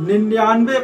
99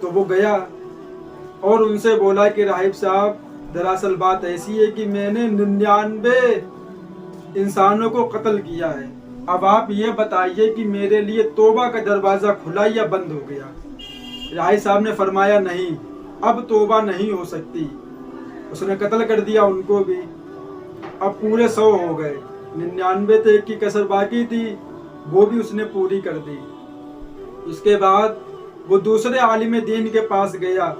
تو وہ گیا اور ان سے بولا کہ راہب صاحب دراصل بات ایسی ہے کہ میں نے 99 انسانوں کو قتل کیا ہے، اب آپ یہ بتائیے کہ میرے لیے توبہ کا دروازہ کھلا یا بند ہو گیا؟ راہب صاحب نے فرمایا نہیں، اب توبہ نہیں ہو سکتی۔ اس نے قتل کر دیا ان کو بھی، اب پورے 100 ہو گئے، 99 تھے، ایک کی کسر باقی تھی، وہ بھی اس نے پوری کر دی۔ اس کے بعد وہ دوسرے عالم دین کے پاس گیا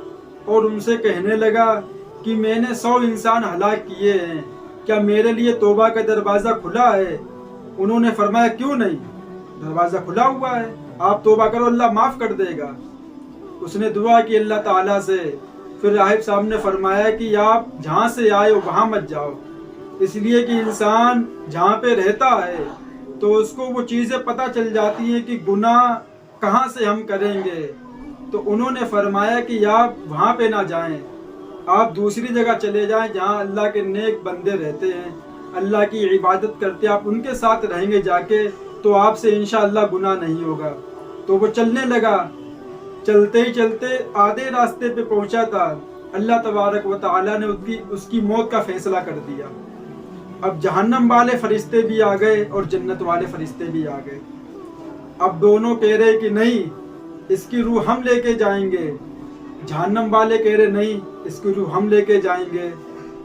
اور ان سے کہنے لگا کہ میں نے 100 انسان ہلاک کیے ہیں، کیا میرے لیے توبہ کا دروازہ کھلا ہے؟ انہوں نے فرمایا کیوں نہیں، دروازہ کھلا ہوا ہے، آپ توبہ کرو، اللہ معاف کر دے گا۔ اس نے دعا کی اللہ تعالیٰ سے، پھر راہب صاحب نے فرمایا کہ آپ جہاں سے آئے ہو وہاں مت جاؤ، اس لیے کہ انسان جہاں پہ رہتا ہے تو اس کو وہ چیزیں پتہ چل جاتی ہیں کہ گناہ کہاں سے ہم کریں گے۔ تو انہوں نے فرمایا کہ آپ وہاں پہ نہ جائیں، آپ دوسری جگہ چلے جائیں جہاں اللہ کے نیک بندے رہتے ہیں، اللہ کی عبادت کرتے، آپ ان کے ساتھ رہیں گے جا کے تو آپ سے انشاءاللہ گناہ نہیں ہوگا۔ تو وہ چلنے لگا، چلتے ہی چلتے آدھے راستے پہ پہنچا تھا، اللہ تبارک و تعالیٰ نے اس کی موت کا فیصلہ کر دیا۔ اب جہنم والے فرشتے بھی آ گئے اور جنت والے فرشتے بھی آ گئے۔ اب دونوں کہہ رہے کہ نہیں، اس کی روح ہم لے کے جائیں گے، جہنم والے کہہ رہے نہیں، اس کی روح ہم لے کے جائیں گے۔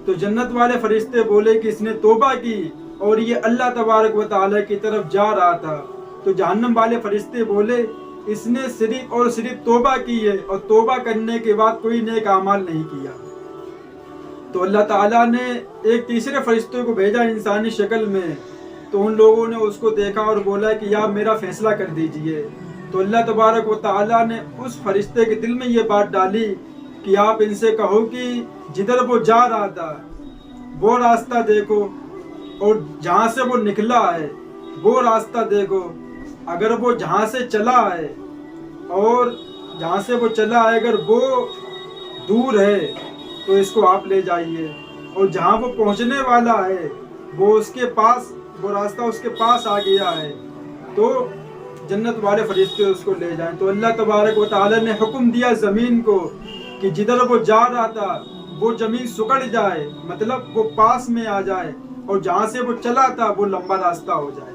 تو جنت والے فرشتے بولے کہ اس نے توبہ کی اور یہ اللہ تبارک و تعالیٰ کی طرف جا رہا تھا۔ تو جہنم والے فرشتے بولے اس نے صرف اور صرف توبہ کی ہے اور توبہ کرنے کے بعد کوئی نیک اعمال نہیں کیا۔ تو اللہ تعالیٰ نے ایک تیسرے فرشتے کو بھیجا انسانی شکل میں، تو ان لوگوں نے اس کو دیکھا اور بولا کہ یا میرا فیصلہ کر دیجئے۔ تو اللہ تبارک و تعالیٰ نے اس فرشتے کے دل میں یہ بات ڈالی کہ آپ ان سے کہو کہ جدھر وہ جا رہا تھا وہ راستہ دیکھو، اور جہاں سے وہ نکلا ہے وہ راستہ دیکھو، اگر وہ جہاں سے چلا ہے اور جہاں سے وہ چلا ہے اگر وہ دور ہے تو اس کو آپ لے جائیے، اور جہاں وہ پہنچنے والا ہے وہ اس کے پاس، وہ راستہ اس کے پاس آ گیا ہے تو جنت والے فرشتے اس کو لے جائیں۔ تو اللہ تبارک و تعالی نے حکم دیا زمین کو کہ جدھر وہ جا رہا تھا وہ زمین سکڑ جائے، مطلب وہ پاس میں آ جائے، اور جہاں سے وہ چلا تھا وہ لمبا راستہ ہو جائے۔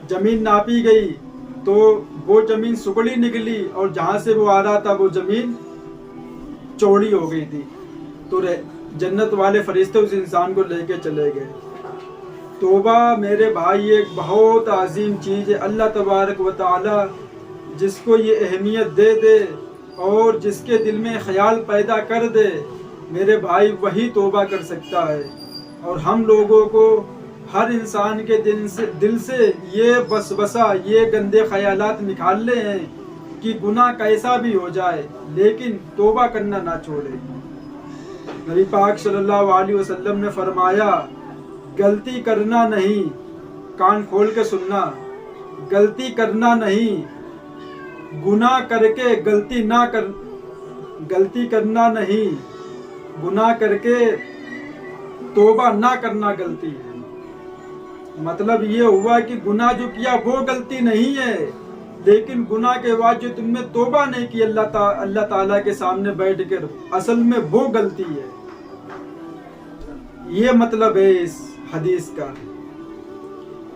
زمین ناپی گئی تو وہ زمین سکڑی نکلی، اور جہاں سے وہ آ رہا تھا وہ زمین چوڑی ہو گئی تھی۔ تو جنت والے فرشتے اس انسان کو لے کے چلے گئے۔ توبہ میرے بھائی ایک بہت عظیم چیز ہے، اللہ تبارک و تعالی جس کو یہ اہمیت دے دے اور جس کے دل میں خیال پیدا کر دے، میرے بھائی وہی توبہ کر سکتا ہے۔ اور ہم لوگوں کو ہر انسان کے دل سے یہ وسوسہ، یہ گندے خیالات نکالنے ہیں کہ گناہ کیسا بھی ہو جائے لیکن توبہ کرنا نہ چھوڑے۔ نبی پاک صلی اللہ علیہ وسلم نے فرمایا غلطی کرنا نہیں، کان کھول کے سننا، غلطی کرنا نہیں، گناہ کر کے غلطی کرنا نہیں، گناہ کر کے توبہ نہ کرنا غلطی ہے۔ مطلب یہ ہوا کہ گناہ جو کیا وہ غلطی نہیں ہے، لیکن گناہ کے بعد جو تم نے توبہ نہیں کی اللہ تعالیٰ کے سامنے بیٹھ کر، اصل میں وہ غلطی ہے۔ یہ مطلب ہے اس حدیث کا۔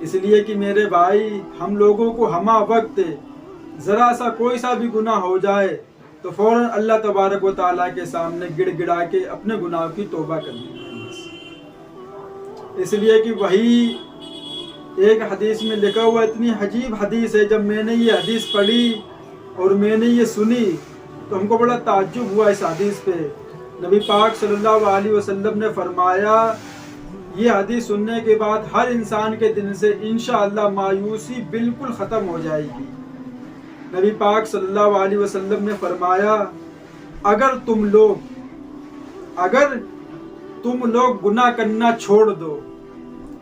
اس لیے کہ میرے بھائی ہم لوگوں کو ہمہ وقت ذرا سا کوئی سا بھی گناہ ہو جائے تو فوراً اللہ تبارک و تعالیٰ کے سامنے گڑ گڑا کے اپنے گناہ کی توبہ کرنی ہے۔ اس لیے کہ وہی ایک حدیث میں لکھا ہوا، اتنی عجیب حدیث ہے، جب میں نے یہ حدیث پڑھی اور میں نے یہ سنی تو ہم کو بڑا تعجب ہوا اس حدیث پہ۔ نبی پاک صلی اللہ علیہ وسلم نے فرمایا یہ حدیث سننے کے بعد ہر انسان کے دل سے انشاءاللہ مایوسی بالکل ختم ہو جائے گی۔ نبی پاک صلی اللہ علیہ وسلم نے فرمایا اگر تم لوگ گناہ کرنا چھوڑ دو،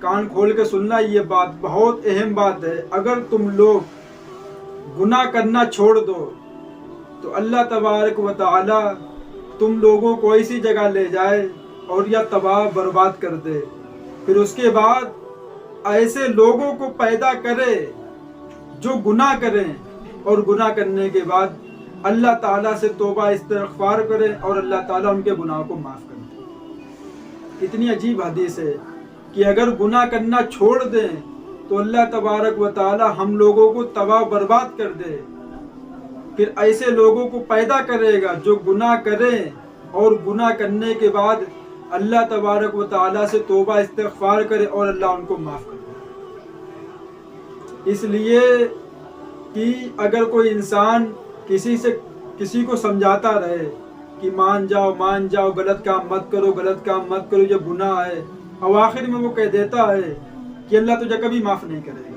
کان کھول کے سننا، یہ بات بہت اہم بات ہے، اگر تم لوگ گناہ کرنا چھوڑ دو تو اللہ تبارک و تعالی تم لوگوں کو ایسی جگہ لے جائے اور یا تباہ برباد کر دے، پھر اس کے بعد ایسے لوگوں کو پیدا کرے جو گناہ کریں، اور گناہ کرنے کے بعد اللہ تعالیٰ سے توبہ استغفار کریں اور اللہ تعالیٰ ان کے گناہوں کو معاف کر دیں۔ اتنی عجیب حدیث ہے کہ اگر گناہ کرنا چھوڑ دیں تو اللہ تبارک و تعالیٰ ہم لوگوں کو تباہ برباد کر دے، پھر ایسے لوگوں کو پیدا کرے گا جو گناہ کریں اور گناہ کرنے کے بعد اللہ تبارک و تعالیٰ سے توبہ استغفار کرے اور اللہ ان کو معاف کر دے۔ اس لیے کہ اگر کوئی انسان کسی کو سمجھاتا رہے کہ مان جاؤ غلط کام مت کرو یہ گناہ ہے، اور آخر میں وہ کہہ دیتا ہے کہ اللہ تجھے کبھی معاف نہیں کرے گا،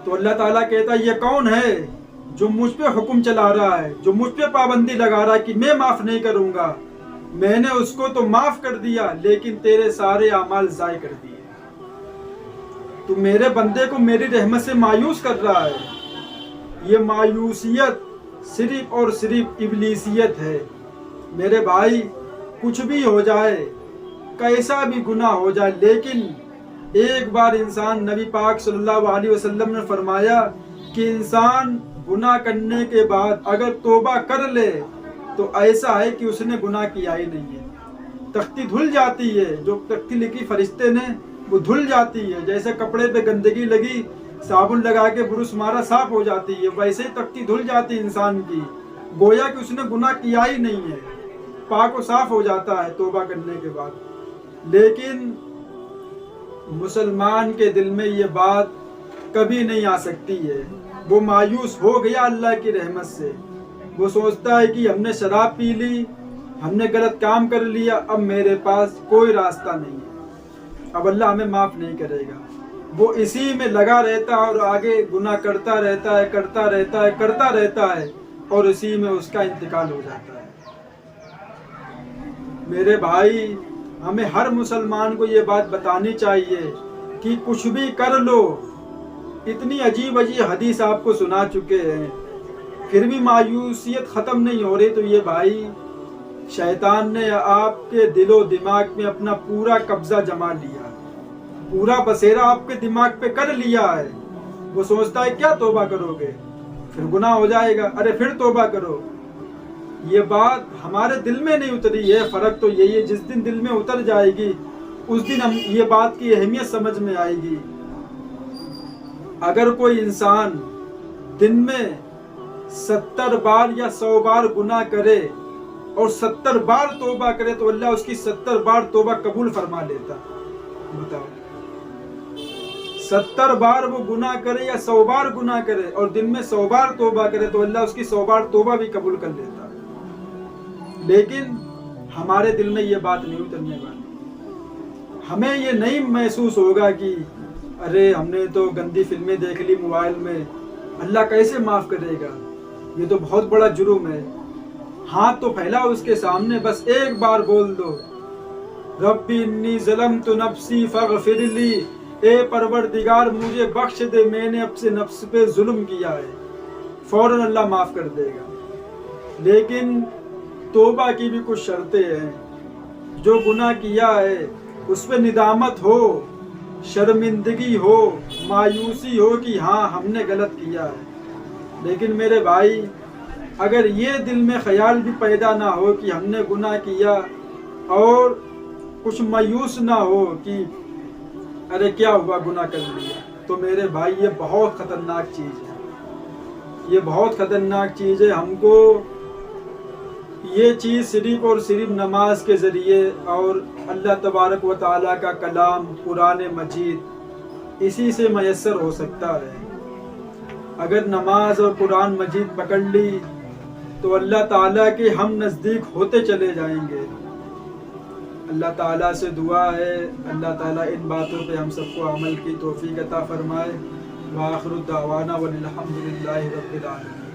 تو اللہ تعالیٰ کہتا ہے یہ کون ہے جو مجھ پہ حکم چلا رہا ہے، جو مجھ پہ پابندی لگا رہا ہے کہ میں معاف نہیں کروں گا؟ میں نے اس کو تو معاف کر دیا لیکن تیرے سارے اعمال ضائع کر دیے۔ تو میرے بندے کو میری رحمت سے مایوس کر رہا ہے۔ یہ مایوسیت صرف اور صرف ابلیسیت ہے۔ میرے بھائی، کچھ بھی ہو جائے، کیسا بھی گناہ ہو جائے، لیکن ایک بار انسان، نبی پاک صلی اللہ علیہ وسلم نے فرمایا کہ انسان گناہ کرنے کے بعد اگر توبہ کر لے تو ایسا ہے کہ اس نے گناہ کیا ہی نہیں ہے۔ تختی دھل جاتی ہے، جو تختی لکھی فرشتے نے وہ دھل جاتی ہے، جیسے کپڑے پہ گندگی لگی صابن لگا کے برش مارا صاف ہو جاتی ہے، ویسے ہی تختی دھل جاتی ہے انسان کی، گویا کہ اس نے گناہ کیا ہی نہیں ہے، پاک و صاف ہو جاتا ہے توبہ کرنے کے بعد۔ لیکن مسلمان کے دل میں یہ بات کبھی نہیں آ سکتی ہے۔ وہ مایوس ہو گیا اللہ کی رحمت سے، وہ سوچتا ہے کہ ہم نے شراب پی لی، ہم نے غلط کام کر لیا، اب میرے پاس کوئی راستہ نہیں ہے، اب اللہ ہمیں معاف نہیں کرے گا۔ وہ اسی میں لگا رہتا ہے اور آگے گناہ کرتا رہتا ہے اور اسی میں اس کا انتقال ہو جاتا ہے۔ میرے بھائی، ہمیں ہر مسلمان کو یہ بات بتانی چاہیے کہ کچھ بھی کر لو۔ اتنی عجیب حدیث آپ کو سنا چکے ہیں، پھر بھی مایوسیت ختم نہیں ہو رہی، تو یہ بھائی شیطان نے آپ کے دل و دماغ میں اپنا پورا قبضہ جما لیا، پورا بسیرا آپ کے دماغ پہ کر لیا ہے۔ وہ سوچتا ہے کیا توبہ کرو گے، پھر گناہ ہو جائے گا، ارے پھر توبہ کرو۔ یہ بات ہمارے دل میں نہیں اتری ہے۔ فرق تو یہی ہے، جس دن دل میں اتر جائے گی اس دن ہم یہ بات کی اہمیت سمجھ میں آئے گی۔ اگر کوئی انسان دن میں 70 بار یا 100 بار گناہ کرے اور 70 بار توبہ کرے تو اللہ اس کی 70 بار توبہ قبول فرما لیتا۔ بتاؤ، 70 بار وہ گناہ کرے یا 100 بار گناہ کرے اور دن میں 100 بار توبہ کرے تو اللہ اس کی 100 بار توبہ بھی قبول کر لیتا۔ لیکن ہمارے دل میں یہ بات نہیں اترنے والی۔ ہمیں یہ نہیں محسوس ہوگا کہ ارے ہم نے تو گندی فلمیں دیکھ لی موبائل میں، اللہ کیسے معاف کرے گا، یہ تو بہت بڑا جرم ہے۔ ہاتھ تو پھیلا اس کے سامنے، بس ایک بار بول دو، ربی انی ظلمت نفسی فاغفر لی، اے پروردگار مجھے بخش دے، میں نے اپنے نفس پہ ظلم کیا ہے، فوراً اللہ معاف کر دے گا۔ لیکن توبہ کی بھی کچھ شرطیں ہیں۔ جو گناہ کیا ہے اس پہ ندامت ہو، شرمندگی ہو، مایوسی ہو کہ ہاں ہم نے غلط کیا ہے۔ لیکن میرے بھائی، اگر یہ دل میں خیال بھی پیدا نہ ہو کہ ہم نے گناہ کیا اور کچھ مایوس نہ ہو کہ ارے کیا ہوا گناہ کر لیا، تو میرے بھائی یہ بہت خطرناک چیز ہے، یہ بہت خطرناک چیز ہے۔ ہم کو یہ چیز صرف اور صرف نماز کے ذریعے اور اللہ تبارک و تعالیٰ کا کلام قرآن مجید اسی سے میسر ہو سکتا ہے۔ اگر نماز اور قرآن مجید پکڑ لی تو اللہ تعالیٰ کے ہم نزدیک ہوتے چلے جائیں گے۔ اللہ تعالیٰ سے دعا ہے اللہ تعالیٰ ان باتوں پہ ہم سب کو عمل کی توفیق عطا فرمائے۔ وآخر دعوانا والحمد للہ رب العالمین۔